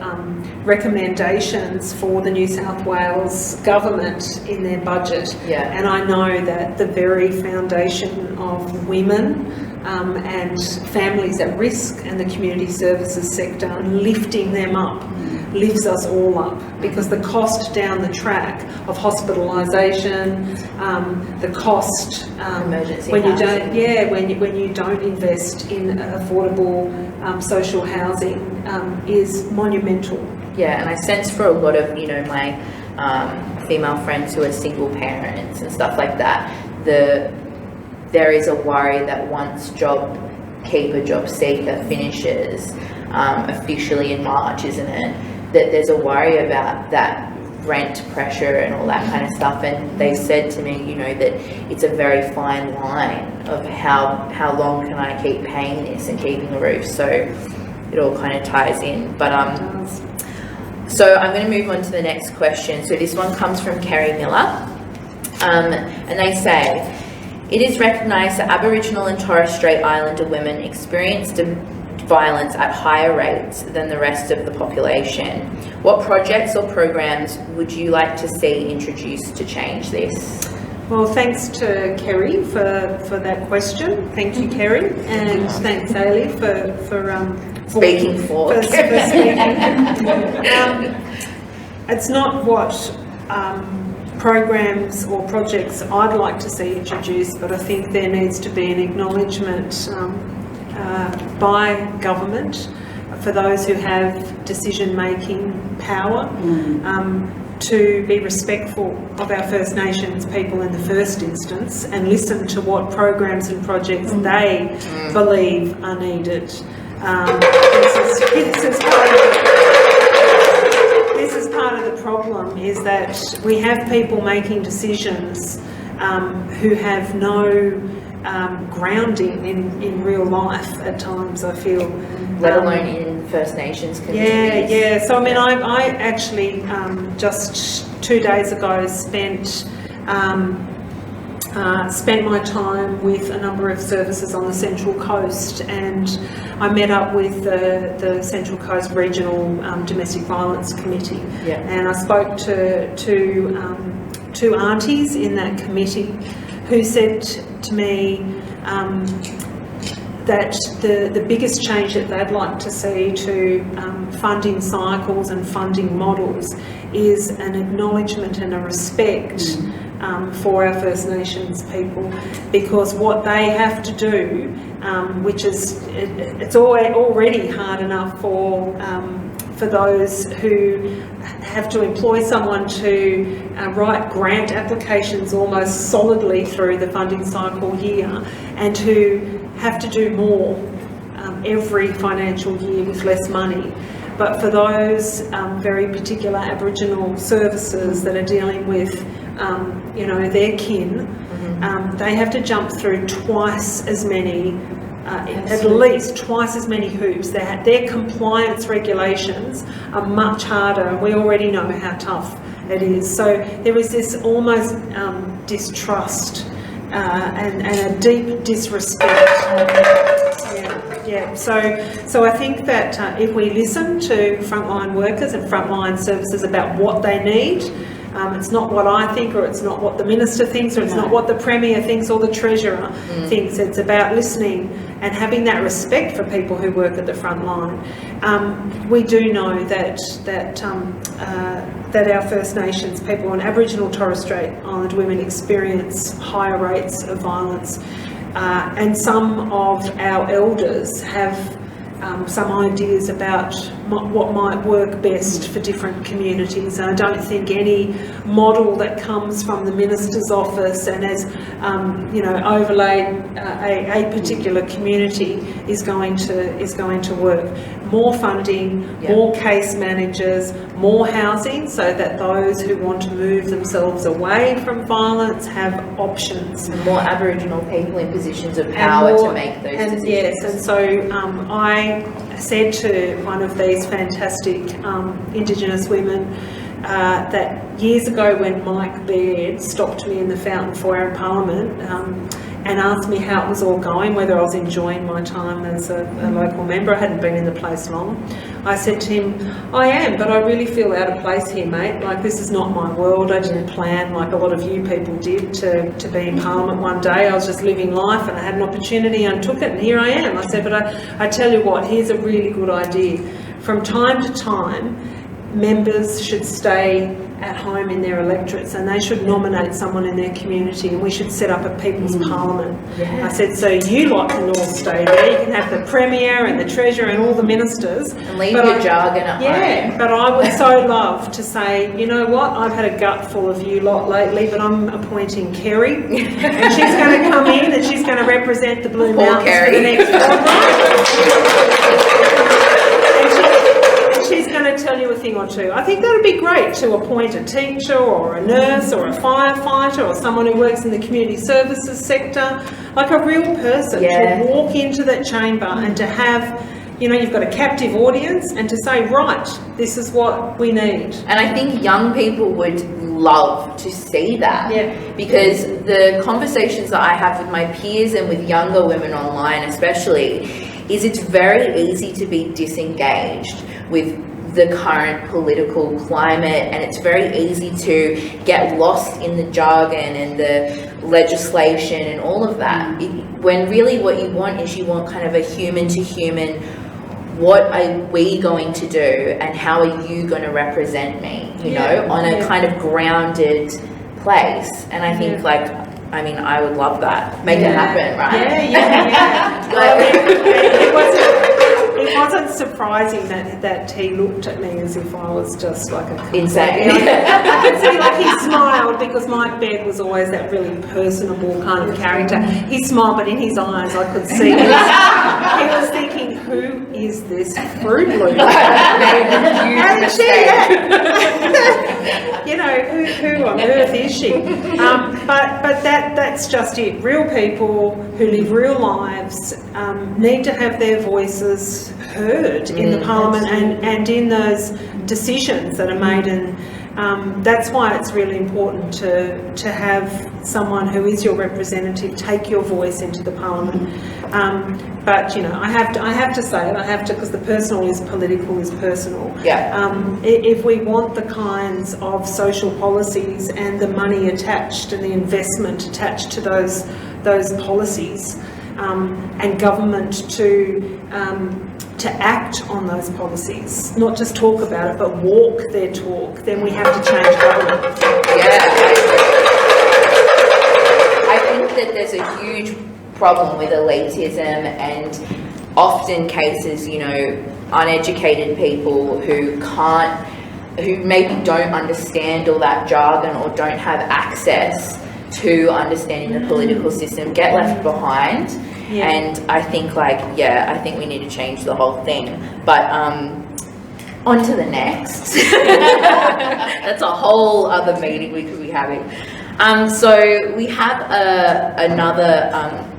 recommendations for the New South Wales government in their budget. And I know that the very foundation of women and families at risk and the community services sector, and lifting them up lifts us all up, because the cost down the track of hospitalisation, the cost emergency when housing. when you don't invest in affordable social housing is monumental. Yeah, and I sense for a lot of my female friends who are single parents and stuff like that, there is a worry that once JobKeeper, JobSeeker finishes officially in March, isn't it? That there's a worry about that rent pressure and all that kind of stuff, and they've said to me, that it's a very fine line of how long can I keep paying this and keeping a roof. So it all kind of ties in. But so I'm going to move on to the next question. So this one comes from Kerry Miller, and they say, it is recognised that Aboriginal and Torres Strait Islander women experience violence at higher rates than the rest of the population. What projects or programs would you like to see introduced to change this? Well, thanks to Kerry for that question. Thank you, Kerry, and thanks, Ailie, for speaking for speaking. It's not what programs or projects I'd like to see introduced, but I think there needs to be an acknowledgement by government for those who have decision-making power, to be respectful of our First Nations people in the first instance and listen to what programs and projects they believe are needed. This is part of the problem, is that we have people making decisions who have no grounding in real life at times, I feel. Let alone in First Nations communities. Yeah. So I mean, I actually just 2 days ago spent my time with a number of services on the Central Coast, and I met up with the Central Coast Regional Domestic Violence Committee, and I spoke to two aunties in that committee who said to me that the biggest change that they'd like to see to funding cycles and funding models is an acknowledgement and a respect for our First Nations people, because what they have to do, which is it's already hard enough for those who have to employ someone to write grant applications almost solidly through the funding cycle year, and who have to do more every financial year with less money. But for those very particular Aboriginal services that are dealing with their kin, they have to jump through twice as many, at least twice as many hoops. Their compliance regulations are much harder, and we already know how tough it is. So there is this almost distrust and a deep disrespect. So I think that if we listen to frontline workers and frontline services about what they need, it's not what I think, or it's not what the Minister thinks, or it's not what the Premier thinks or the Treasurer thinks. It's about listening and having that respect for people who work at the front line. We do know that our First Nations people and Aboriginal Torres Strait Island women experience higher rates of violence, and some of our elders have some ideas about what might work best for different communities. And I don't think any model that comes from the Minister's office and has overlaid a particular community is going to work. More funding, more case managers, more housing, so that those who want to move themselves away from violence have options. And more Aboriginal people in positions of power to make those decisions. Yes, and so I said to one of these fantastic Indigenous women that years ago, when Mike Baird stopped me in the Fountain Foyer in Parliament and asked me how it was all going, whether I was enjoying my time as a local member. I hadn't been in the place long. I said to him, I am, but I really feel out of place here, mate. Like, this is not my world. I didn't plan, like a lot of you people did, to be in Parliament one day. I was just living life, and I had an opportunity and took it, and here I am. I said, but I tell you what, here's a really good idea. From time to time, members should stay at home in their electorates, and they should nominate someone in their community, and we should set up a People's Parliament. I said, so you lot can all stay there. You can have the Premier and the Treasurer and all the ministers. And leave your jargon at home. Yeah, but I would so love to say, you know what, I've had a gut full of you lot lately, but I'm appointing Kerry, and she's going to come in and she's going to represent the Blue Mountains for the next 4 months. She's going to tell you a thing or two. I think that would be great, to appoint a teacher or a nurse or a firefighter or someone who works in the community services sector, like a real person, to walk into that chamber and to have, you've got a captive audience, and to say, right, this is what we need. And I think young people would love to see that, because the conversations that I have with my peers and with younger women online especially, is it's very easy to be disengaged with the current political climate, and it's very easy to get lost in the jargon and the legislation and all of that, when really what you want is, you want kind of a human to human, what are we going to do and how are you going to represent me, on a kind of grounded place. And I think I would love that. Make it happen, right? Well, it wasn't surprising that he looked at me as if I was just like a insane. I could see like he smiled, because my bed was always that really personable kind of character. He smiled, but in his eyes I could see he was thinking, who is this Fruit Loop? You know, who on earth is she? But that's just it. Real people who live real lives need to have their voices heard in the Parliament and in those decisions that are made, and that's why it's really important to have someone who is your representative take your voice into the Parliament. But you know, I have to say it. Because the personal is political is personal. Yeah. If we want the kinds of social policies and the money attached and the investment attached to those policies, and government to act on those policies, not just talk about it, but walk their talk, then we have to change government. Yeah, I think that there's a huge problem with elitism and often cases, you know, uneducated people who maybe don't understand all that jargon or don't have access to understanding the political system get left behind. Yeah. And I think I think we need to change the whole thing. But on to the next. That's a whole other meeting we could be having. So we have another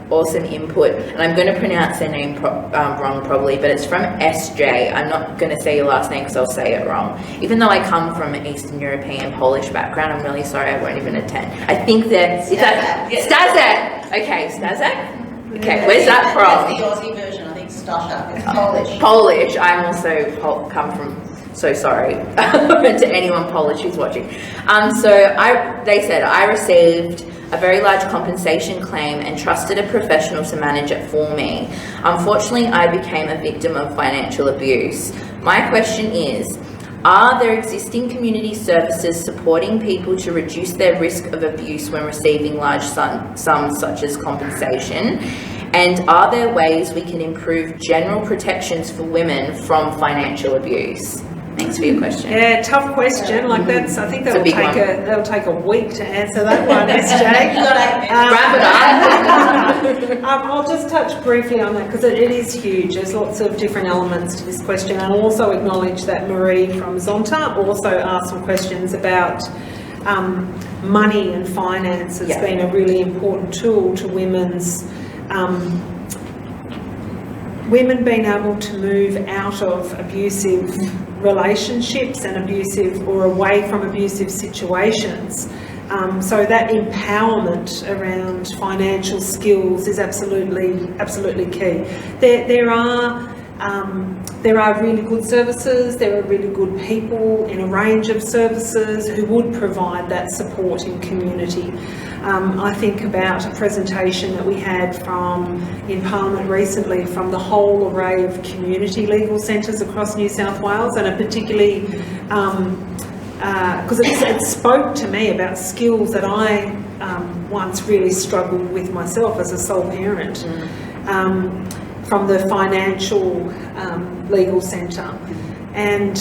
awesome input, and I'm going to pronounce their name wrong probably, but it's from SJ. I'm not going to say your last name because I'll say it wrong. Even though I come from an Eastern European Polish background, I'm really sorry, I won't even attend. I think that... Stazek! Okay, Stazek? Okay, where's that from? That's the Aussie version, I think Staszak. It's Polish. Polish. I'm also come from... So sorry to anyone Polish who's watching. They said, I received a very large compensation claim and trusted a professional to manage it for me. Unfortunately, I became a victim of financial abuse. My question is, are there existing community services supporting people to reduce their risk of abuse when receiving large sums such as compensation? And are there ways we can improve general protections for women from financial abuse? Thanks for your question. Yeah, tough question. Like that's, I think that'll take a week to answer that one, SJ. Wrap it up. I'll just touch briefly on that because it is huge. There's lots of different elements to this question. And I'll also acknowledge that Marie from Zonta also asked some questions about money and finance has been a really important tool to women's women being able to move out of abusive relationships and abusive or away from abusive situations. So that empowerment around financial skills is absolutely key. There are really good services, there are really good people in a range of services who would provide that support in community. I think about a presentation that we had in Parliament recently from the whole array of community legal centres across New South Wales, and particularly because it spoke to me about skills that I once really struggled with myself as a sole parent. From the financial legal centre, and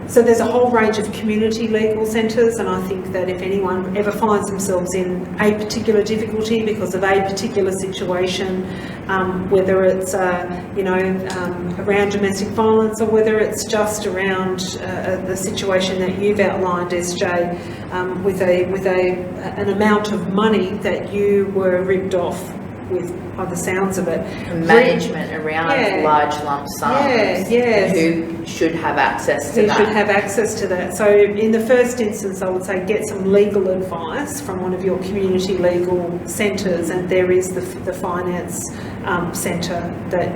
so there's a whole range of community legal centres, and I think that if anyone ever finds themselves in a particular difficulty because of a particular situation, whether it's around domestic violence or whether it's just around the situation that you've outlined, SJ, with an amount of money that you were ripped off with, by the sounds of it. Management around large lump sums. Who should have access to that. Who should have access to that. So in the first instance, I would say get some legal advice from one of your community legal centres, and there is the finance centre that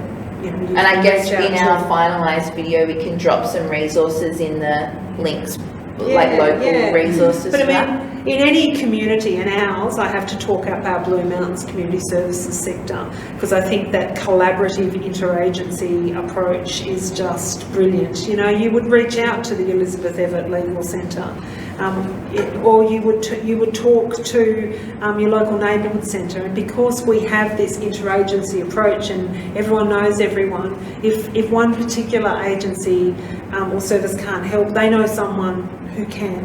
you and I guess in our finalised video we can drop some resources in the links, local resources. But I mean, in any community, and ours, I have to talk up our Blue Mountains Community Services sector, because I think that collaborative interagency approach is just brilliant. You know, you would reach out to the Elizabeth Evatt Legal Centre or you would talk to your local neighbourhood centre. And because we have this interagency approach and everyone knows everyone, if one particular agency or service can't help, they know someone who can.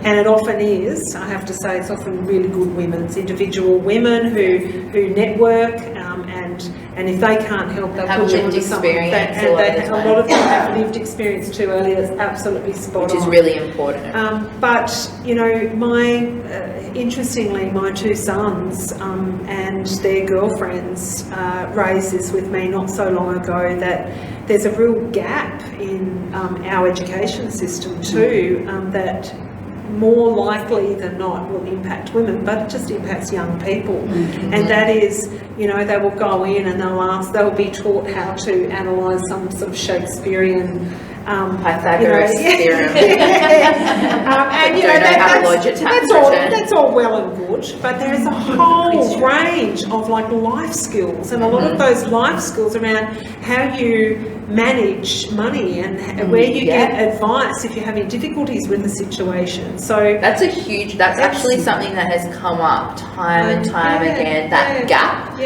And it often is, I have to say, it's often really good women. It's individual women who network, and if they can't help, they'll put you into someone. And a lot of them have lived experience too. Earlier, it's absolutely spot on. Which is really important. But you know, interestingly, my two sons and their girlfriends raised this with me not so long ago, that there's a real gap in our education system too, that more likely than not will impact women, but it just impacts young people. And that is, you know, they will go in and they'll be taught how to analyse some sort of Shakespearean Pythagoras theorem. And you know, that's all well and good, but there is a whole range of like life skills, and a lot of those life skills around how you manage money and where you get advice if you're having difficulties with the situation. So that's actually something that has come up time and time again, that gap.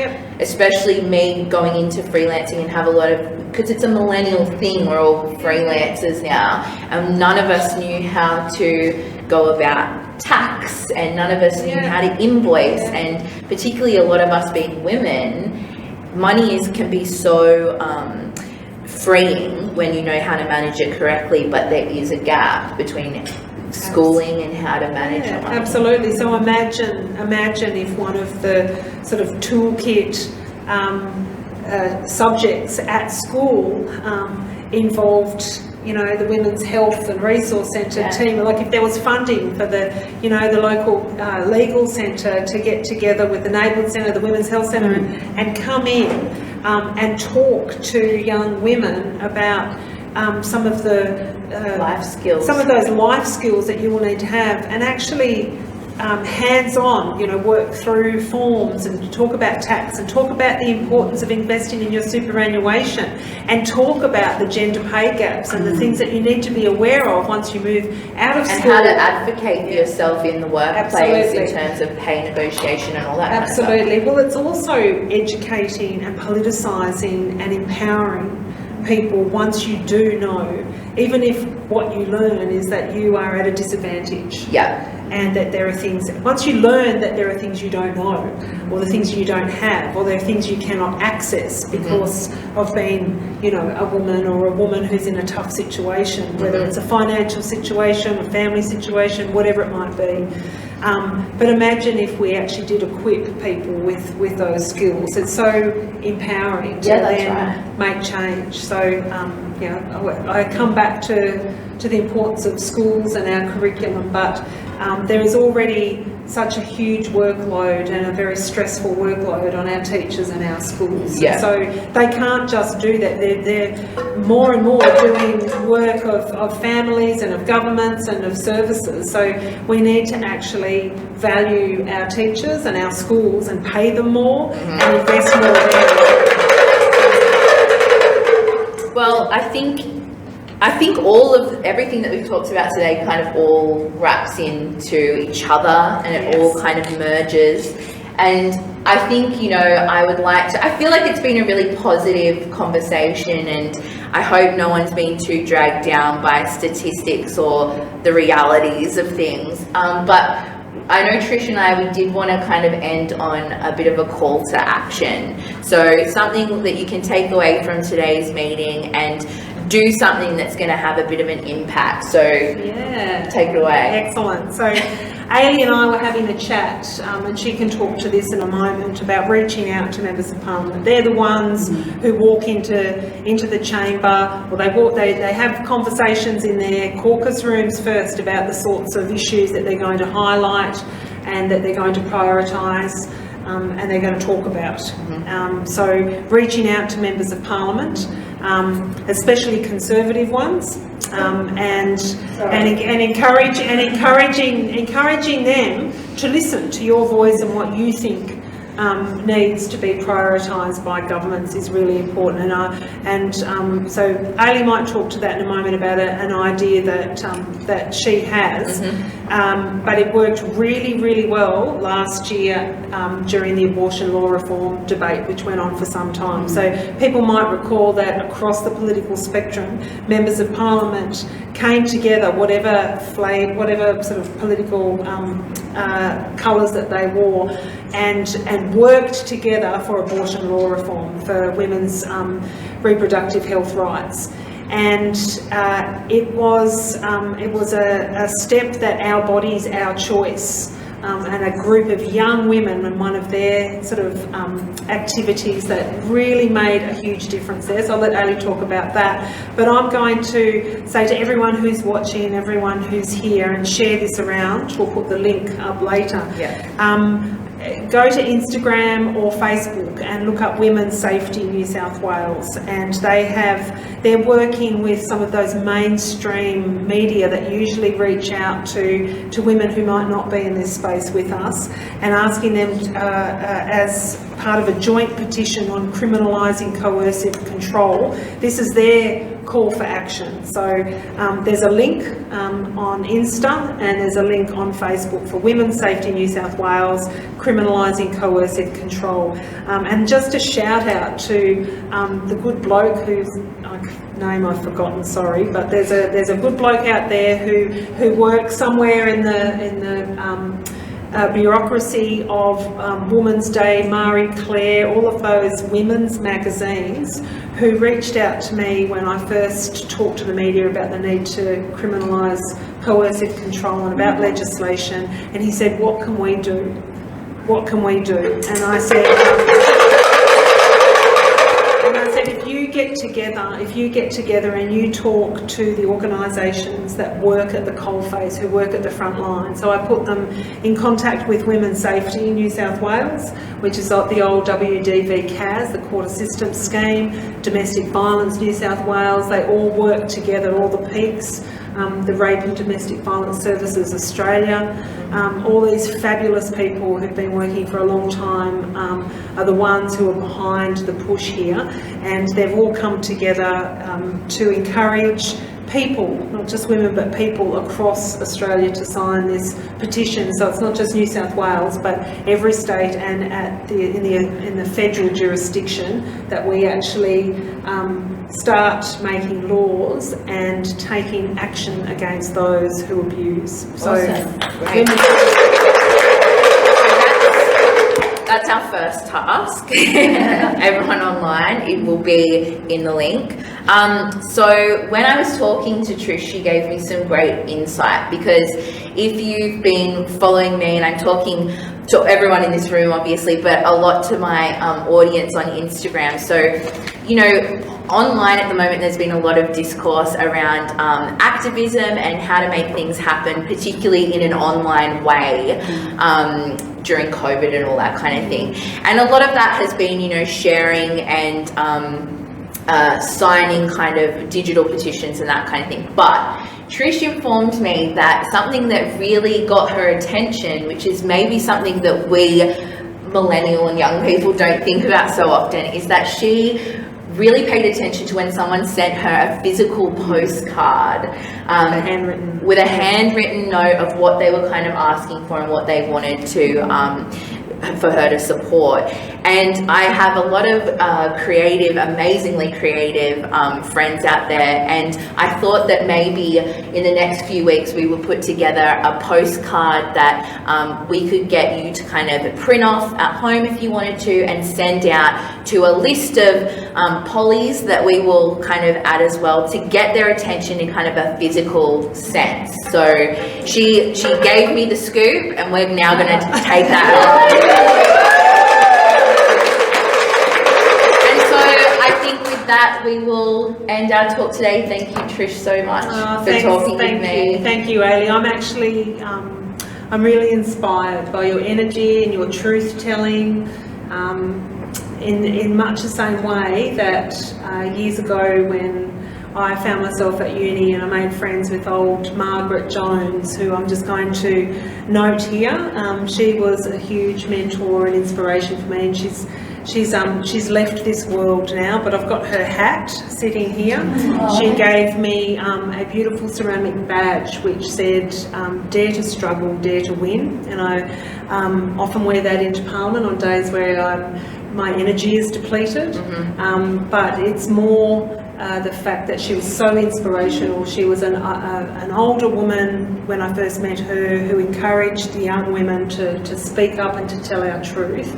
Especially me going into freelancing and have a lot of, because it's a millennial thing, we're all freelancers now, and none of us knew how to go about tax, and none of us knew how to invoice, and particularly a lot of us being women, money can be so freeing when you know how to manage it correctly, but there is a gap between schooling and how to manage your money. Absolutely. So imagine if one of the sort of toolkit subjects at school involved, you know, the Women's Health and Resource Centre team. Like if there was funding for the, you know, the local legal centre to get together with the neighbourhood centre, the Women's Health Centre, and come in and talk to young women about some of the life skills, some of those life skills that you will need to have, and actually hands-on, you know, work through forms and talk about tax and talk about the importance of investing in your superannuation and talk about the gender pay gaps and the things that you need to be aware of once you move out of school. And how to advocate for yourself in the workplace in terms of pay negotiation and all that kind of stuff. Absolutely. Well, it's also educating and politicising and empowering people once you do know, even if what you learn is that you are at a disadvantage. And that there are things, once you learn that there are things you don't know, or the things you don't have, or there are things you cannot access because of being, you know, a woman, or a woman who's in a tough situation, whether it's a financial situation, a family situation, whatever it might be. But imagine if we actually did equip people with those skills. It's so empowering to then make change. So, you know, I come back to the importance of schools and our curriculum, but there is already such a huge workload and a very stressful workload on our teachers and our schools. So they can't just do that. They're more and more doing work of families and of governments and of services. So we need to actually value our teachers and our schools and pay them more and invest more there. Well, I think all of everything that we've talked about today kind of all wraps into each other, and it all kind of merges. And I think, you know, I feel like it's been a really positive conversation, and I hope no one's been too dragged down by statistics or the realities of things. But I know Trish and I, we did want to kind of end on a bit of a call to action. So something that you can take away from today's meeting and do something that's going to have a bit of an impact. So take it away. Excellent. So Ailie and I were having a chat, and she can talk to this in a moment, about reaching out to members of parliament. They're the ones who walk into the chamber, or they have conversations in their caucus rooms first about the sorts of issues that they're going to highlight and that they're going to prioritise. And they're going to talk about. So reaching out to members of parliament, especially conservative ones, and encouraging them to listen to your voice and what you think needs to be prioritised by governments is really important. So Ailie might talk to that in a moment about an idea that she has, but it worked really, really well last year during the abortion law reform debate, which went on for some time. So people might recall that across the political spectrum, members of Parliament came together, whatever sort of political colours that they wore, and worked together for abortion law reform, for women's reproductive health rights. And it was a step that Our Bodies, Our Choice, and a group of young women, and one of their sort of activities that really made a huge difference there. So I'll let Ailie talk about that. But I'm going to say to everyone who's watching, everyone who's here, and share this around. We'll put the link up later. Go to Instagram or Facebook and look up Women's Safety New South Wales, and they're working with some of those mainstream media that usually reach out to women who might not be in this space with us, and asking them as part of a joint petition on criminalising coercive control. This is their call for action. So there's a link on Insta, and there's a link on Facebook for Women's Safety New South Wales, criminalising coercive control. And just a shout out to the good bloke whose name I've forgotten, sorry, but there's a good bloke out there who works somewhere in the bureaucracy of Women's Day, Marie Claire, all of those women's magazines, who reached out to me when I first talked to the media about the need to criminalise coercive control and about legislation, and he said, what can we do? What can we do? And I said, if you get together and you talk to the organisations that work at the coalface, who work at the front line. So I put them in contact with Women's Safety in New South Wales, which is the old WDV CAS, the Court Assistance Scheme, Domestic Violence New South Wales. They all work together, all the peaks. The Rape and Domestic Violence Services Australia, all these fabulous people who've been working for a long time are the ones who are behind the push here, and they've all come together to encourage people, not just women, but people across Australia to sign this petition. So it's not just New South Wales, but every state and in the federal jurisdiction, that we actually start making laws and taking action against those who abuse. Awesome. Great. That's our first task. Everyone online, it will be in the link. So when I was talking to Trish, she gave me some great insight, because if you've been following me, and I'm talking to everyone in this room obviously, but a lot to my audience on Instagram. So, you know, online at the moment there's been a lot of discourse around activism and how to make things happen, particularly in an online way, during COVID and all that kind of thing. And a lot of that has been, you know, sharing and signing kind of digital petitions and that kind of thing. But Trish informed me that something that really got her attention, which is maybe something that we millennial and young people don't think about so often, is that she really paid attention to when someone sent her a physical postcard with a handwritten note of what they were kind of asking for and what they wanted to for her to support. And I have a lot of amazingly creative friends out there, and I thought that maybe in the next few weeks we would put together a postcard that we could get you to kind of print off at home if you wanted to, and send out to a list of pollies that we will kind of add as well, to get their attention in kind of a physical sense. So she gave me the scoop, and we're now going to take that out. And so I think with that we will end our talk today. Thank you, Trish, so much for talking with me. Thank you, Ailie. I'm actually I'm really inspired by your energy and your truth telling. In much the same way that years ago I found myself at uni and I made friends with old Margaret Jones, who I'm just going to note here. She was a huge mentor and inspiration for me, and she's left this world now, but I've got her hat sitting here. She gave me a beautiful ceramic badge which said, "Dare to struggle, dare to win," and I often wear that into Parliament on days where my energy is depleted. But it's more the fact that she was so inspirational. She was an older woman when I first met her, who encouraged the young women to speak up and to tell our truth.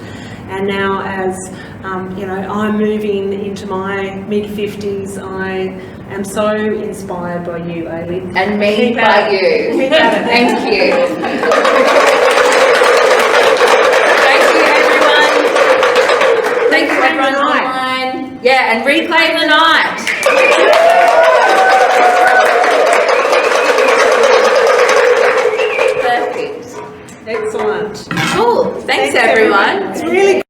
And now, as I'm moving into my mid-50s, I am so inspired by you, Ailie. And me by you. Keep at it. Thank you. Thank you, everyone. Thank you, everyone online. Yeah, and reclaim the night. Perfect. Excellent. Cool. Thanks everyone. It's really